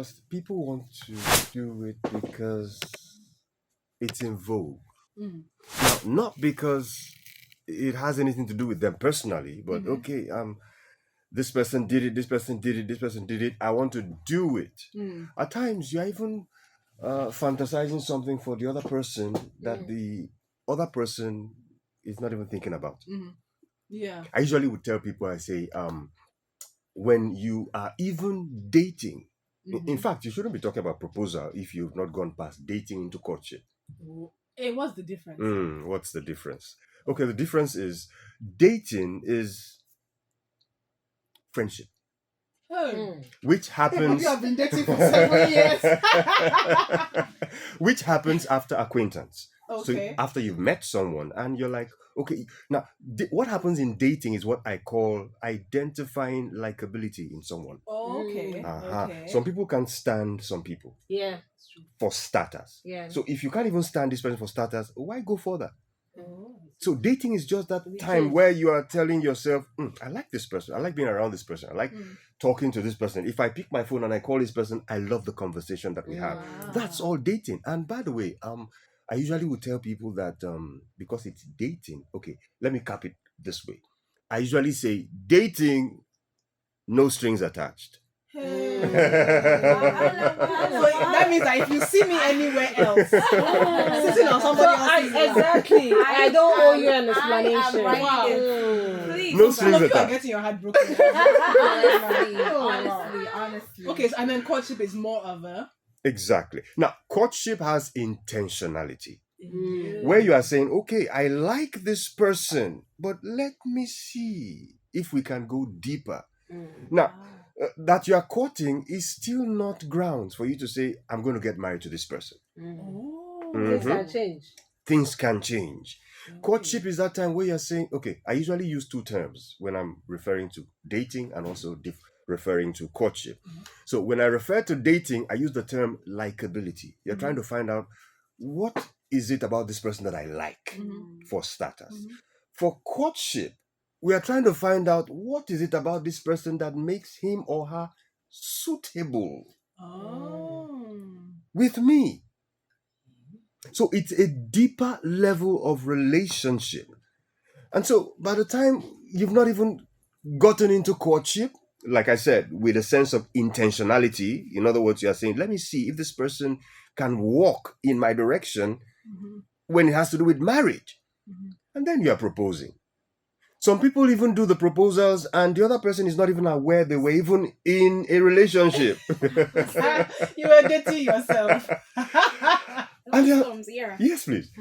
honest, people want to do it because it's in vogue. Mm. Now, not because it has anything to do with them personally, but Mhm. okay, this person did it, this person did it, this person did it. I want to do it. Mm. At times, you're even fantasizing something for the other person that the other person is not even thinking about. Mhm. Yeah. I usually would tell people, I say, when you are even dating, in fact, you shouldn't be talking about proposal if you've not gone past dating into courtship. Hey, what's the difference? What's the difference? Okay, the difference is dating is friendship, Hey. which happens. You have been dating for 7 years. Which happens after acquaintance. Okay. So after you've met someone and you're like, okay, now what happens in dating is what I call identifying likability in someone. Okay. Okay. Some people can stand some people. Yeah. For starters. Yeah. So if you can't even stand this person for starters, why go further? Oh. So dating is just that We time change. where you are telling yourself, I like this person. I like being around this person. I like talking to this person. If I pick my phone and I call this person, I love the conversation that we have. That's all dating. And by the way, I usually would tell people that because it's dating, okay, let me cap it this way. I usually say dating, no strings attached. Hey. I love So that means that if you see me anywhere else, sitting on somebody else's lap, exactly. I don't owe you an explanation. Wow. Please. No some strings of you are attached. getting your heart broken. Honestly. Okay, so, and then courtship is more of a Exactly. Now, courtship has intentionality. Mm. Where you are saying, okay, I like this person, but let me see if we can go deeper. Now, that you are courting is still not grounds for you to say, I'm going to get married to this person. Things can change. Things can change. Courtship is that time where you're saying, okay, I usually use two terms when I'm referring to dating and also referring to courtship. So when I refer to dating, I use the term likability. You're trying to find out what is it about this person that I like, for starters. For courtship, we are trying to find out what is it about this person that makes him or her suitable with me. So it's a deeper level of relationship. And so by the time you've not even gotten into courtship, like I said, with a sense of intentionality, in other words, you are saying, let me see if this person can walk in my direction when it has to do with marriage. And then you are proposing. Some people even do the proposals and the other person is not even aware they were even in a relationship. you were dating yourself. And Yeah. yes, please.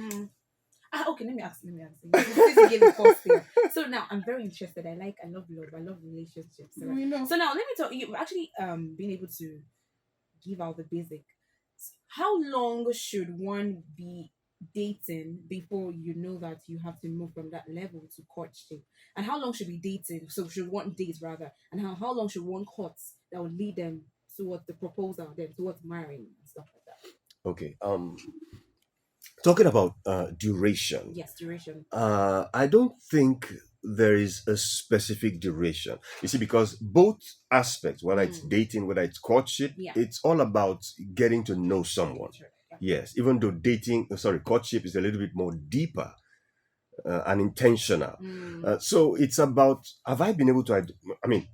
Okay, let me ask you. This is getting false here. So now I'm very interested. I love love. I love relationships. Right? We know. So now let me tell you. Actually, being able to give out the basic. How long should one be dating before you know that you have to move from that level to courtship? And how long should be dating? So should one date rather? And how long should one court that would lead them towards the proposal, then towards marrying and stuff like that? Okay. Talking about duration. Yes, duration. I don't think there is a specific duration. You see, because both aspects, whether it's dating, whether it's courtship, it's all about getting to know someone. Sure. Yeah. Yes, even though courtship is a little bit more deeper and intentional. So it's about, have I been able to,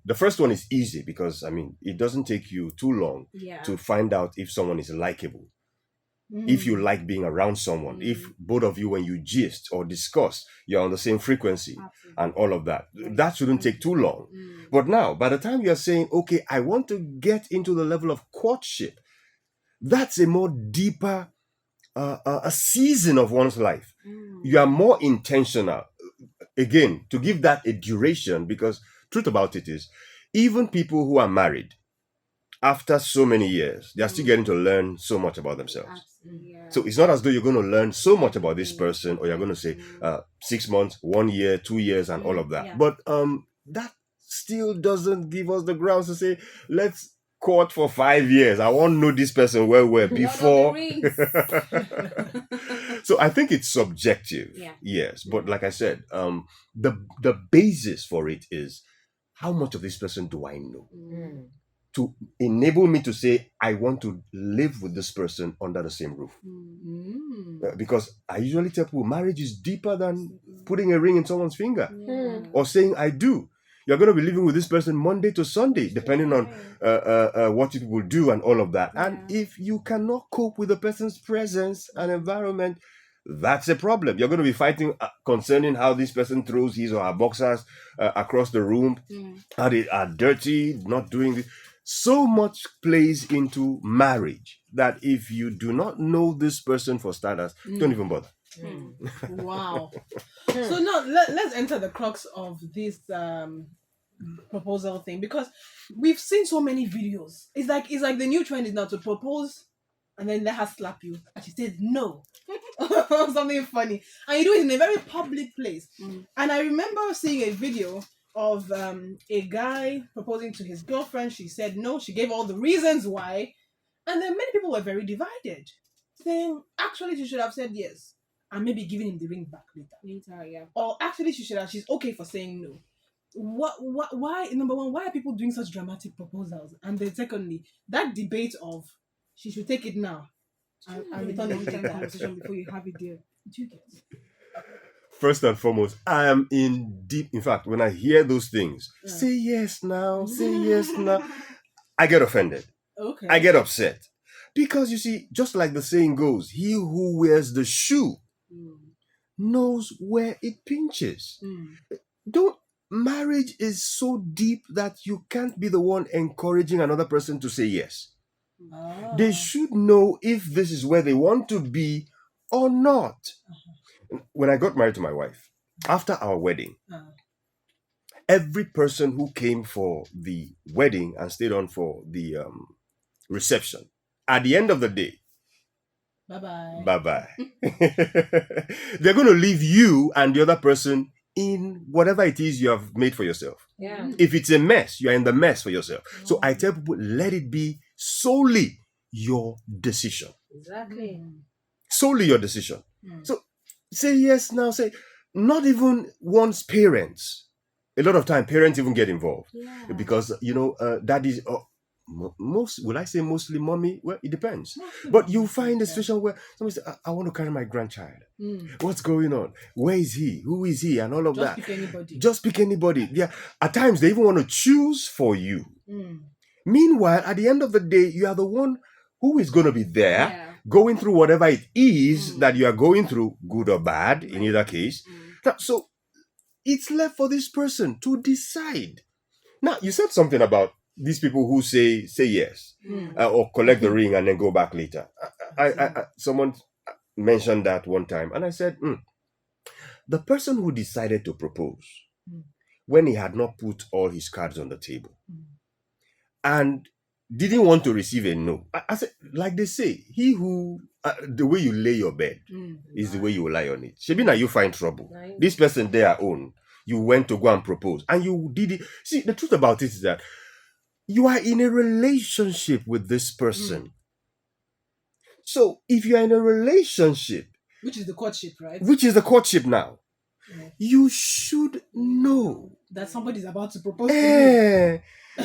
the first one is easy because, it doesn't take you too long to find out if someone is likable. If you like being around someone, if both of you, when you gist or discuss, you're on the same frequency. Absolutely. And all of that. That shouldn't take too long. But now, by the time you're saying, okay, I want to get into the level of courtship, that's a more deeper a season of one's life. You are more intentional. Again, to give that a duration, because truth about it is, even people who are married, after so many years, they are still getting to learn so much about themselves. Yeah. So it's not as though you're going to learn so much about this person, or you're going to say 6 months, 1 year, 2 years, and all of that. Yeah. But that still doesn't give us the grounds to say, let's court for 5 years. I want to know this person well before. So I think it's subjective. Yeah. Yes, but like I said, the basis for it is, how much of this person do I know? to enable me to say, I want to live with this person under the same roof. Because I usually tell people marriage is deeper than putting a ring in someone's finger or saying, I do. You're going to be living with this person Monday to Sunday, depending on what you people do and all of that. And if you cannot cope with the person's presence and environment, that's a problem. You're going to be fighting concerning how this person throws his or her boxers across the room, how they are dirty, not doing this. So much plays into marriage that if you do not know this person for starters, don't even bother. Wow. So now let's enter the crux of this proposal thing, because we've seen so many videos. It's like the new trend is now to propose and then let her slap you and she says no. Something funny. And you do it in a very public place. And I remember seeing a video of a guy proposing to his girlfriend. She said no. She gave all the reasons why. And then many people were very divided, saying actually she should have said yes and maybe giving him the ring back later. Yeah. Or actually she's okay for saying no. Why, number one, why are people doing such dramatic proposals? And then secondly, that debate of she should take it now and return it to conversation before you have it there. Do you get it? First and foremost, I am in fact, when I hear those things, say yes now, I get offended. Okay. I get upset. Because you see, just like the saying goes, he who wears the shoe knows where it pinches. Marriage is so deep that you can't be the one encouraging another person to say yes. They should know if this is where they want to be or not. When I got married to my wife, after our wedding, every person who came for the wedding and stayed on for the reception, at the end of the day, bye-bye. They're going to leave you and the other person in whatever it is you have made for yourself. Yeah. If it's a mess, you're in the mess for yourself. So I tell people, let it be solely your decision. Exactly. Solely your decision. So say yes now. Say not even one's parents. A lot of time, parents even get involved because that is most. Will I say mostly mommy? Well, it depends. But you find a situation where somebody says, I want to carry my grandchild. What's going on? Where is he? Who is he? And all of that. Just pick anybody. Yeah. At times, they even want to choose for you. Meanwhile, at the end of the day, you are the one who is going to be there, going through whatever it is that you are going through, good or bad, in either case. So it's left for this person to decide. Now, you said something about these people who say yes or collect the ring and then go back later. Someone mentioned that one time, and I said, the person who decided to propose when he had not put all his cards on the table and didn't want to receive a no. I said, like they say, he who the way you lay your bed is the way you will lie on it. Shebina, you find trouble. Nice. This person their own. You went to go and propose, and you did it. See, the truth about it is that you are in a relationship with this person. So if you are in a relationship, which is the courtship, right? Which is the courtship now, you should know that somebody is about to propose to you.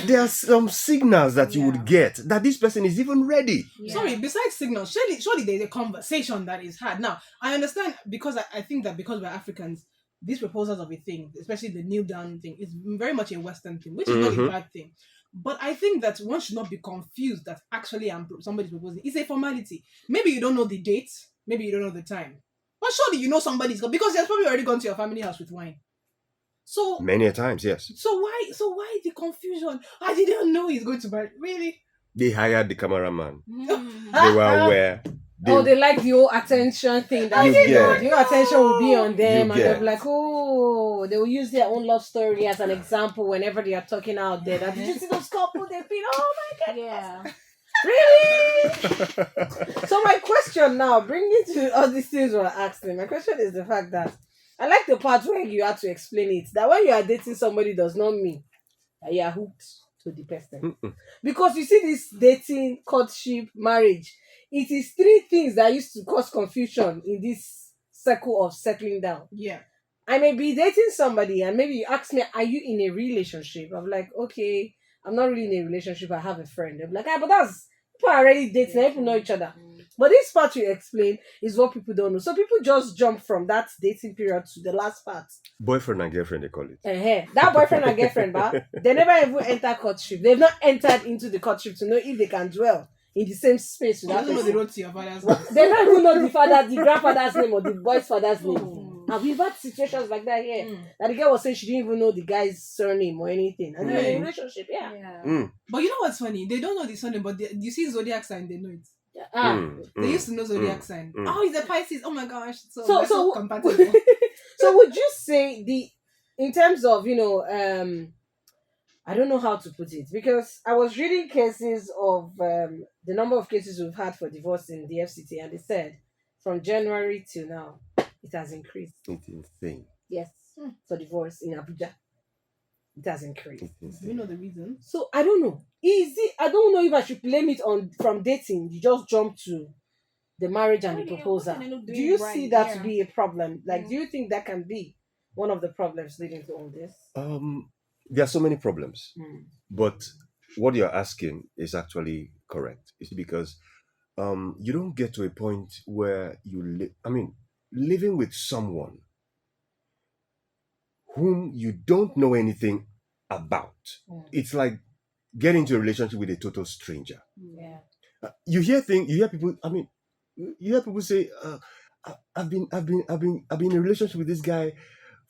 There are some signals that you would get that this person is even ready. Sorry, besides signals, surely there's a conversation that is had. Now, I understand, because I think that because we're Africans, these proposals of a thing, especially the kneel down thing, is very much a Western thing, which is not a bad thing. But I think that one should not be confused that actually somebody's proposing. It's a formality. Maybe you don't know the date, maybe you don't know the time. But surely you know somebody's going, because they've probably already gone to your family house with wine. So many a times, yes. So why the confusion? I didn't know he's going to marry. Really? They hired the cameraman. They were aware. They like the whole attention thing. That the whole attention will be on them, and they'll be like, they will use their own love story as an example whenever they are talking out there. That, did you see those couples? They've been, oh my god, yeah. Really? So my question now, bringing to all these things we're asking, my question is the fact that I like the part where you have to explain it. That when you are dating somebody does not mean that you are hooked to the person. Because you see this dating, courtship, marriage, it is three things that used to cause confusion in this circle of settling down. Yeah. I may be dating somebody and maybe you ask me, are you in a relationship? I'm like, okay, I'm not really in a relationship. I have a friend. They'll be like, but that's people are already dating. People know each other. But this part you explain is what people don't know. So people just jump from that dating period to the last part. Boyfriend and girlfriend, they call it. That boyfriend and girlfriend, they never even enter courtship. They've not entered into the courtship to know if they can dwell in the same space with I that don't know person. the road to your father's house. They don't even know the grandfather's name or the boy's father's name. Oh. And we've had situations like that here. That the girl was saying she didn't even know the guy's surname or anything. And they're in a relationship, But you know what's funny? They don't know the surname, but you see zodiac sign, they know it. They used to know zodiac sign. Oh, he's a Pisces. Oh my gosh. So compatible. So would you say in terms of, I don't know how to put it, because I was reading cases of the number of cases we've had for divorce in the FCT, and they said from January till now it has increased. It's insane. Yes, for divorce in Abuja, it has increased. It's Do insane. you know the reason? So I don't know. I don't know if I should blame it on from dating. You just jump to the marriage and the proposal. Do you see that to be a problem? Like, do you think that can be one of the problems leading to all this? There are so many problems, but what you're asking is actually correct. It's because you don't get to a point where living with someone whom you don't know anything about. It's like getting into a relationship with a total stranger. Yeah. You hear people. You hear people say, "I've been in a relationship with this guy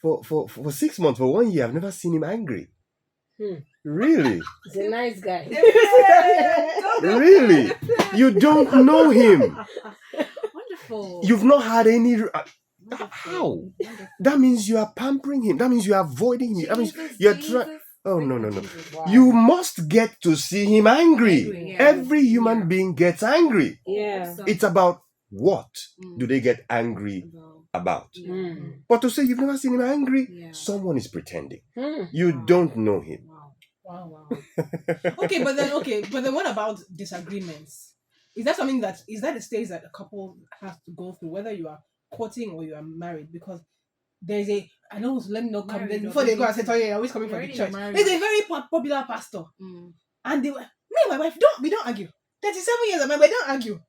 for 6 months, for 1 year. I've never seen him angry." Really? He's a nice guy. Really? You don't know him. Wonderful. You've not had any. How? That means you are pampering him. That means you are avoiding him. That means you're trying. Oh, no. Wow. You must get to see him angry. Yeah. Every human being gets angry. Yeah. It's about what do they get angry about. But to say you've never seen him angry, someone is pretending. You don't know him. Wow. Okay, but then what about disagreements? Is that a stage that a couple has to go through, whether you are courting or you are married? Because there's let me not come before they go and say, Tonye, you're always coming from the church. There's a very popular pastor. And me and my wife, we don't argue. 37 years of marriage, we don't argue.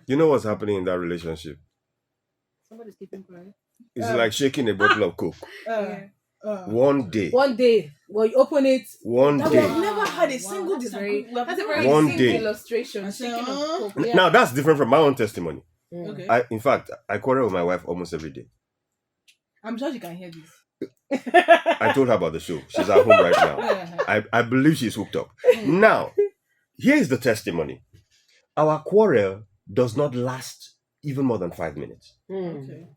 You know what's happening in that relationship? Somebody's keeping quiet. It's like shaking a bottle of Coke. One day. Well, you open it. One That day. we've never had a single disagreement. That's a very One simple day. illustration. Shaking of Coke. Yeah. Now that's different from my own testimony. Okay. In fact, I quarrel with my wife almost every day. I'm sure you can hear this. I told her about the show. She's at home right now. I believe she's hooked up. Now, here's the testimony. Our quarrel does not last even more than 5 minutes. Okay.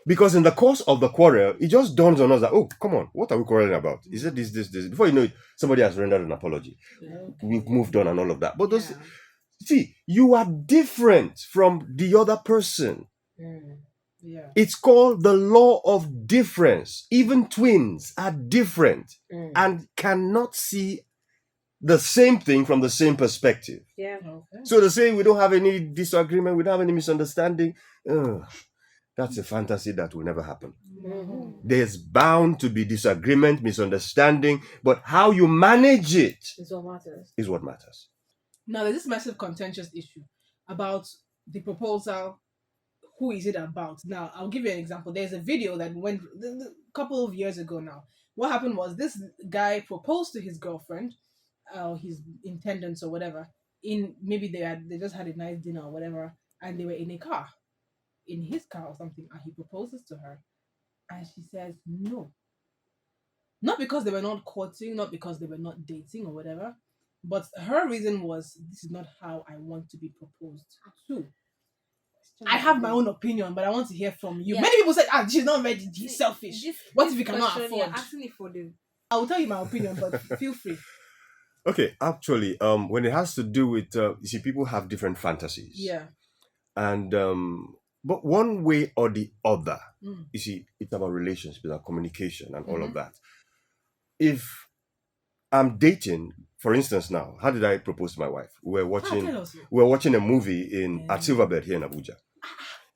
Because in the course of the quarrel, it just dawns on us that, oh, come on, what are we quarreling about? He said this. Before you know it, somebody has rendered an apology. We've moved on and all of that. But see, you are different from the other person. Yeah. It's called the law of difference. Even twins are different and cannot see the same thing from the same perspective. Yeah. Okay. So to say we don't have any disagreement, we don't have any misunderstanding, that's a fantasy that will never happen. There's bound to be disagreement, misunderstanding, but how you manage it is what matters. Now, there's this massive contentious issue about the proposal. Who is it about? Now, I'll give you an example. There's a video that went a couple of years ago now. What happened was this guy proposed to his girlfriend, his intendants or whatever. Maybe they just had a nice dinner or whatever, and they were in his car or something, and he proposes to her, and she says no. Not because they were not courting, not because they were not dating or whatever, but her reason was, this is not how I want to be proposed to. I have my own opinion, but I want to hear from you. Yeah. Many people said, she's not ready, she's selfish. What if you cannot afford? You're asking me for the... I will tell you my opinion, but feel free. Okay, actually, when it has to do with, you see, people have different fantasies. Yeah. And, but one way or the other, you see, it's about relationships, it's about communication and all of that. If I'm dating, for instance now, how did I propose to my wife? We were watching a movie at Silverbird here in Abuja.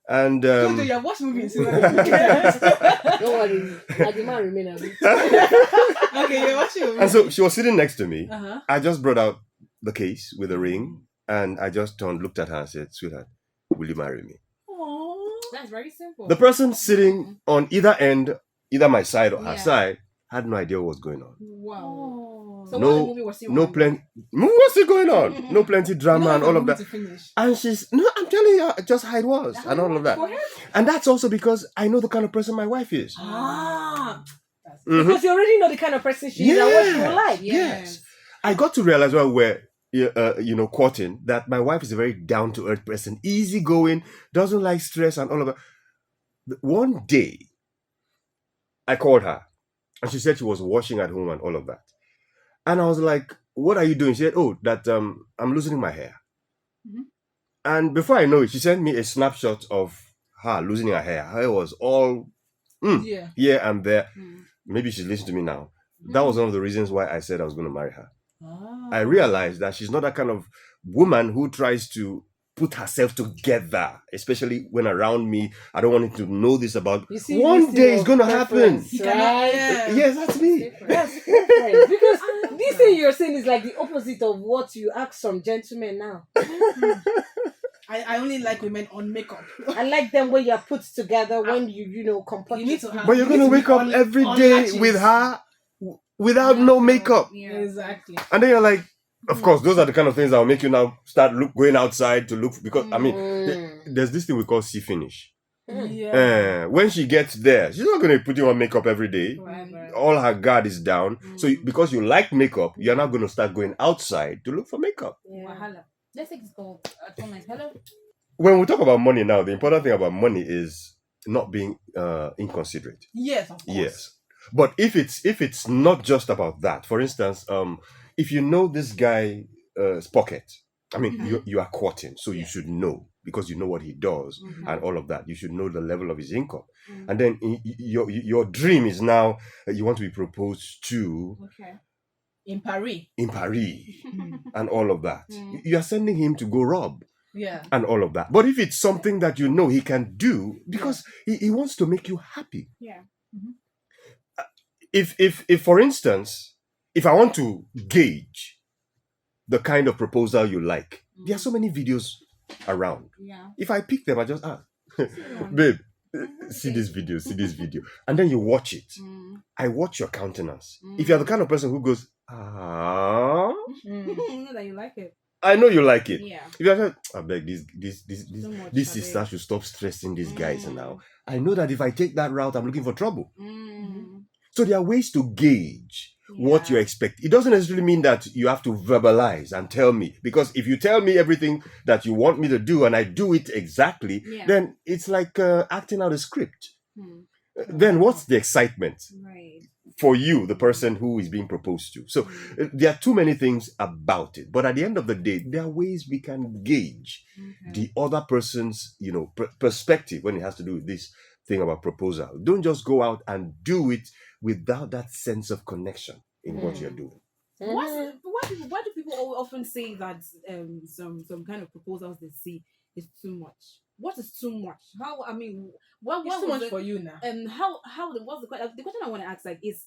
And Jojo, you have watched movies. Okay, Don't worry, I demand remain a bit. you're watching a movie. and so she was sitting next to me. Uh-huh. I just brought out the case with the ring, and I just turned, looked at her, and said, "Sweetheart, will you marry me?" That's very simple. The person sitting on either end, either my side or her Yeah. side, had no idea what was going on. Wow. So No- what the movie was still No on? plenty. What's it going on? No plenty drama and all of that. To finish. And she's no, I'm telling you just how it was and all of that. Go ahead. And that's also because I know the kind of person my wife is. Ah. Mhm. Because you already know the kind of person she is and what she will like. Yes. I got to realize while we're courting that my wife is a very down to earth person, easygoing, doesn't like stress and all of that. One day, I called her, and she said she was washing at home and all of that. And I was like, "What are you doing?" She said, "Oh, that I'm loosening my hair." Mhm. And before I know it, she sent me a snapshot of her losing her hair. Her hair was all Yeah. here and there. Mm. Maybe she's listening to me now. That was one of the reasons why I said I was going to marry her. Ah. I realized that she's not that kind of woman who tries to put herself together, especially when around me. I don't want him to know this about. You see, One this day is it's going to happen. preference, He cannot. right? Yeah. Yes, that's me. That's different. Because this thing you're saying is like the opposite of what you ask some gentlemen now. I only like women on makeup. I like them when you're put together, when you comport. You need to have. But you're going to wake up every day with her without no makeup. Yeah. Exactly. And then you're like, of course, those are the kind of things that will make you now start going outside to look. Because, I mean, there's this thing we call see finish. Yeah. When she gets there, she's not going to put you on makeup every day. Whatever. All her guard is down. So because you like makeup, you're not going to start going outside to look for makeup. Yeah. Wahala. Let's take this call. Thomas, hello. When we talk about money now, the important thing about money is not being inconsiderate. Yes, of course. Yes. But if it's not just about that, for instance, if you know this guy's pocket, I mean, you are courting, so you should know because you know what he does and all of that. You should know the level of his income, and then your dream is now you want to be proposed to Okay. In Paris. in Paris and all of that. You are sending him to go rob Yeah. and all of that. But if it's something that you know he can do because he wants to make you happy. Yeah. If for instance, if I want to gauge the kind of proposal you like, there are so many videos around. Yeah. If I pick them, I just ask, babe, see this video, and then you watch it. I watch your countenance. If you're the kind of person who goes, Know that you like it. I know you like it. Yeah. If you're like, I beg this So much, this I sister beg. should stop stressing these guys now. I know that if I take that route, I'm looking for trouble. So there are ways to gauge what you expect. It doesn't necessarily mean that you have to verbalize and tell me. Because if you tell me everything that you want me to do and I do it exactly, then it's like acting out a script. Then what's the excitement Right. for you, the person who is being proposed to? So there are too many things about it. But at the end of the day, there are ways we can gauge the other person's, perspective when it has to do with this thing about proposal. Don't just go out and do it without that sense of connection in what you're doing. Why do people often say that some kind of proposals they see is too much? What is too much? How I mean, what It's too was much for you now. And how what's the question I want to ask, like, is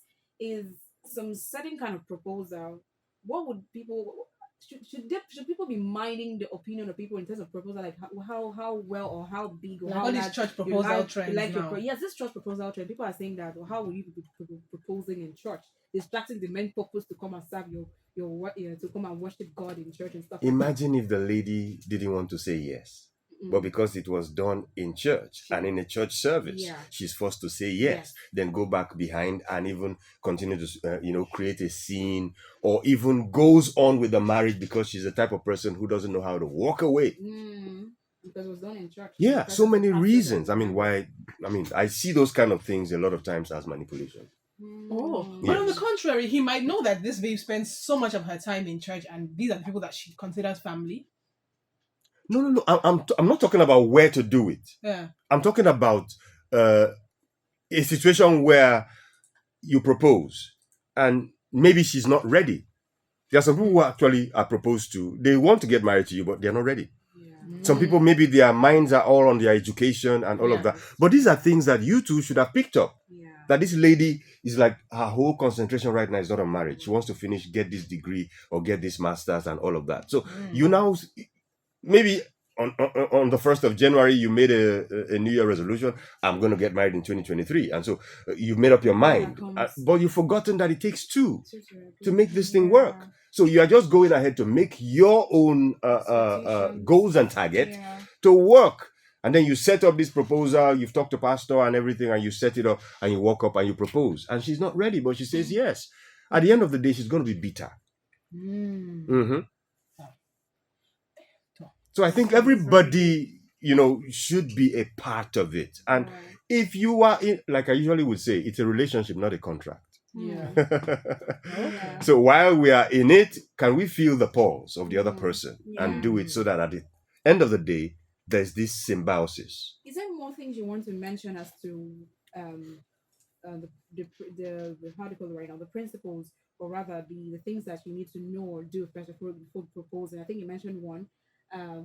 some certain kind of proposal? What would people should people be minding the opinion of people in terms of proposal, like how well or how big or Like how all these large church you proposal like- trends you like your now. yes, this church proposal trend. People are saying that, well, how will you be proposing in church, distracting the main purpose to come and serve to come and worship God in church and stuff. Imagine if the lady didn't want to say yes. But because it was done in church and in a church service, she's forced to say yes, then go back behind and even continue to, create a scene, or even goes on with the marriage because she's the type of person who doesn't know how to walk away. Because it was done in church. Yeah, Because so it's many a pastor reasons. that- I see those kind of things a lot of times as manipulation. Oh, but on the Yes. contrary, he might know that this babe spends so much of her time in church, and these are the people that she considers family. No. I'm not talking about where to do it. Yeah. I'm talking about a situation where you propose and maybe she's not ready. There are some people who actually are proposed to. They want to get married to you, but they're not ready. Some people, maybe their minds are all on their education and all of that. But these are things that you two should have picked up. Yeah. That this lady is like, her whole concentration right now is not on marriage. She wants to finish, get this degree or get this master's and all of that. So you now, maybe on the 1st of January, you made a New Year resolution. I'm going to get married in 2023. And so you've made up your mind. But you've forgotten that it takes two to make this thing work. So you are just going ahead to make your own goals and targets to work. And then you set up this proposal, you've talked to pastor and everything, and you set it up and you walk up and you propose. And she's not ready, but she says yes. At the end of the day, she's going to be bitter. So I think everybody, should be a part of it. And if you are in, like I usually would say, it's a relationship, not a contract. So while we are in it, can we feel the pulse of the other person and do it so that at the end of the day, there's this symbiosis? Is there more things you want to mention as to the how do you call it right now, the principles, or rather the things that you need to know or do especially before proposing? I think you mentioned one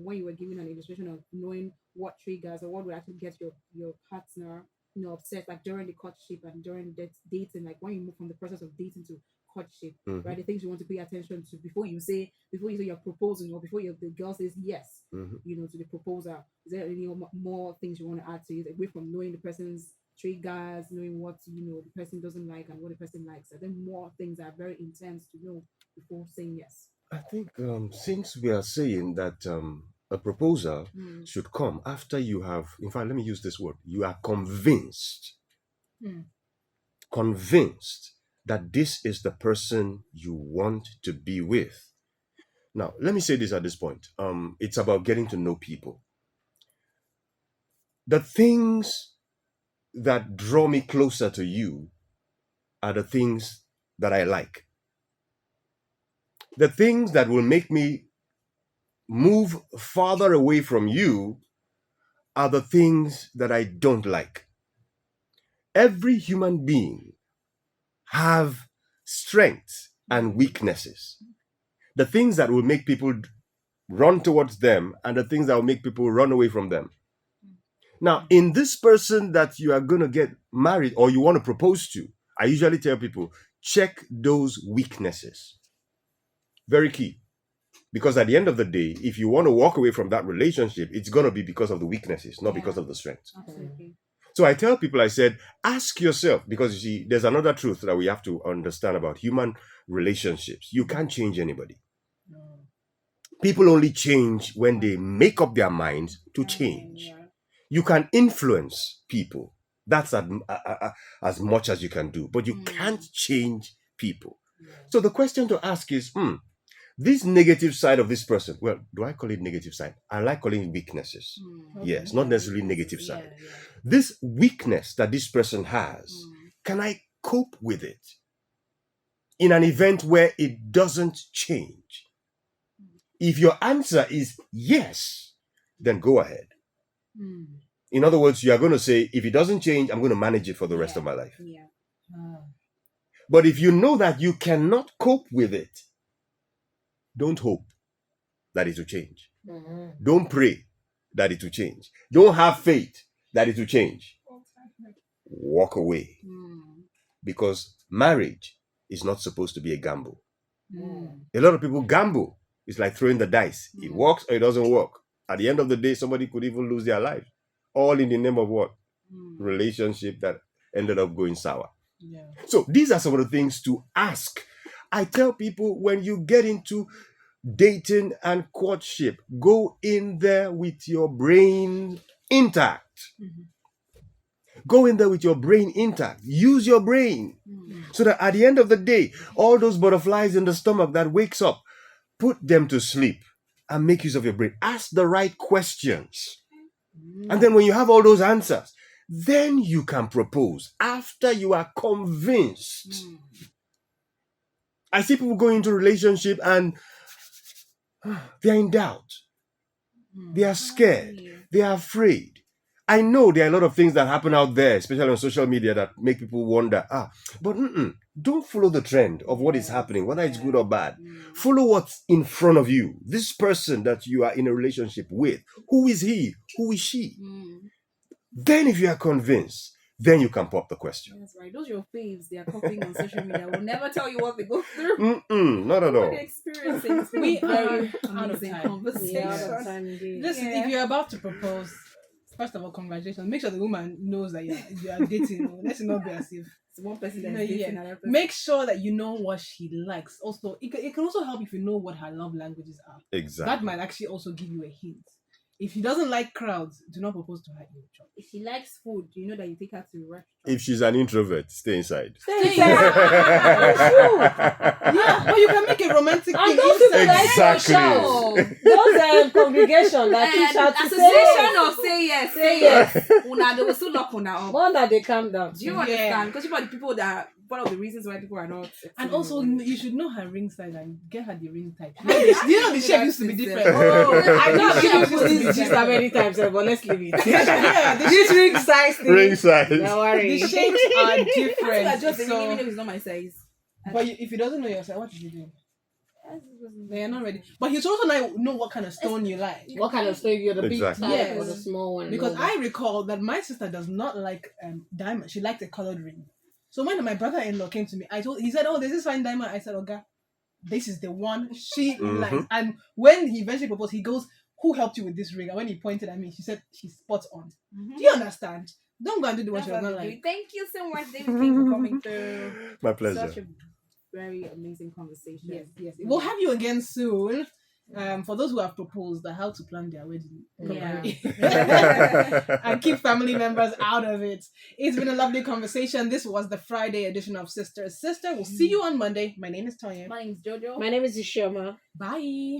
when you were giving an illustration of knowing what triggers or what would actually get your partner upset, like during the courtship and during dating, like when you move from the process of dating to courtship, right? The things you want to pay attention to before you say you're proposing, or before the girl says yes, to the proposal. Is there any more things you want to add to it, away from knowing the person's triggers, knowing what the person doesn't like and what the person likes? I think more things are very intense to know before saying yes. I think since we are saying that a proposal should come after you have, in fact, let me use this word, you are convinced that this is the person you want to be with. Now, let me say this at this point. It's about getting to know people. The things that draw me closer to you are the things that I like. The things that will make me move farther away from you are the things that I don't like. Every human being have strengths and weaknesses. The things that will make people run towards them and the things that will make people run away from them. Now, in this person that you are going to get married or you want to propose to, I usually tell people, check those weaknesses. Very key. Because at the end of the day, if you want to walk away from that relationship, it's going to be because of the weaknesses, not because of the strengths. Absolutely. So I tell people, I said, ask yourself, because you see, there's another truth that we have to understand about human relationships. You can't change anybody. People only change when they make up their minds to change. You can influence people. That's as much as you can do, but you can't change people. So the question to ask is, this negative side of this person, well, do I call it negative side? I like calling it weaknesses. Yes, not necessarily negative side. This weakness that this person has, can I cope with it in an event where it doesn't change? If your answer is yes, then go ahead. In other words, you are going to say, if it doesn't change, I'm going to manage it for the rest of my life. But if you know that you cannot cope with it, don't hope that it will change. Don't pray that it will change. Don't have faith that it will change. Walk away. Because marriage is not supposed to be a gamble. A lot of people gamble. It's like throwing the dice. It works or it doesn't work. At the end of the day, somebody could even lose their life. All in the name of what? Relationship that ended up going sour. So these are some of the things to ask. I tell people, when you get into dating and courtship, go in there with your brain intact. Go in there with your brain intact. Use your brain. So that at the end of the day, all those butterflies in the stomach that wakes up, put them to sleep and make use of your brain. Ask the right questions. And then when you have all those answers, then you can propose after you are convinced. I see people go into relationship and they are in doubt. They are scared. They are afraid. I know there are a lot of things that happen out there, especially on social media, that make people wonder. But don't follow the trend of what is happening, whether it's good or bad. Follow what's in front of you. This person that you are in a relationship with, who is he? Who is she? Then, if you are convinced, then you can pop the question. That's right. Those are your faves. They are copying on social media. We'll never tell you what they go through. Not at What all. they're experiencing. It's been We a very are out of amazing time. conversation. Yeah, out of time indeed. Listen, Yeah. if you're about to propose, first of all, congratulations. Make sure the woman knows that you are dating. Let's not be as if. It's one person that's No, dating yeah. another person. Make sure that you know what she likes. Also, it can also help if you know what her love languages are. Exactly. That might actually also give you a hint. If she doesn't like crowds, do not propose to her in the church. If she likes food, you know that you take her to a restaurant. If she's an introvert, stay inside. Yeah, but you can make a romantic And thing those people inside. that Exactly. shout, those congregation that teach how to say Association yes. of say yes, Say say yes. Una, they will still lock una up. One that they calm down. Do you Yeah. understand? Because people are the people that one of the reasons why people are not. And also, you should know her ring size and get her the ring type. Yeah, You know the shape used to be different. Oh, I know The I've shape given used you to be this gist different. many times, but let's leave it. Yeah, This ring size thing. Ring size. Don't the worry. shapes are I different. just even So, if it's not my size. but if he doesn't know your size, what is he doing? They are not ready. But he should also know what kind of stone you like. What kind of stone you're the big Exactly. type Yes. or the small one? Because No. I recall that my sister does not like diamond. She liked a colored ring. So when my brother-in-law came to me, he said, "Oh, there's this fine diamond." I said, "Okay, this is the one she likes." And when he eventually proposed, he goes, "Who helped you with this ring?" And when he pointed at me, she said, "She's spot on." Do you understand? Don't go and do the one That's she what does we not do. like. Thank you so much, David King, for coming through. My pleasure. Such a very amazing conversation. Yes. We'll have you again soon. For those who have proposed, how to plan their wedding. Yeah. And keep family members out of it. It's been a lovely conversation. This was the Friday edition of Sister. We'll see you on Monday. My name is Tonye. My name's Jojo. My name is Iseoma. Bye.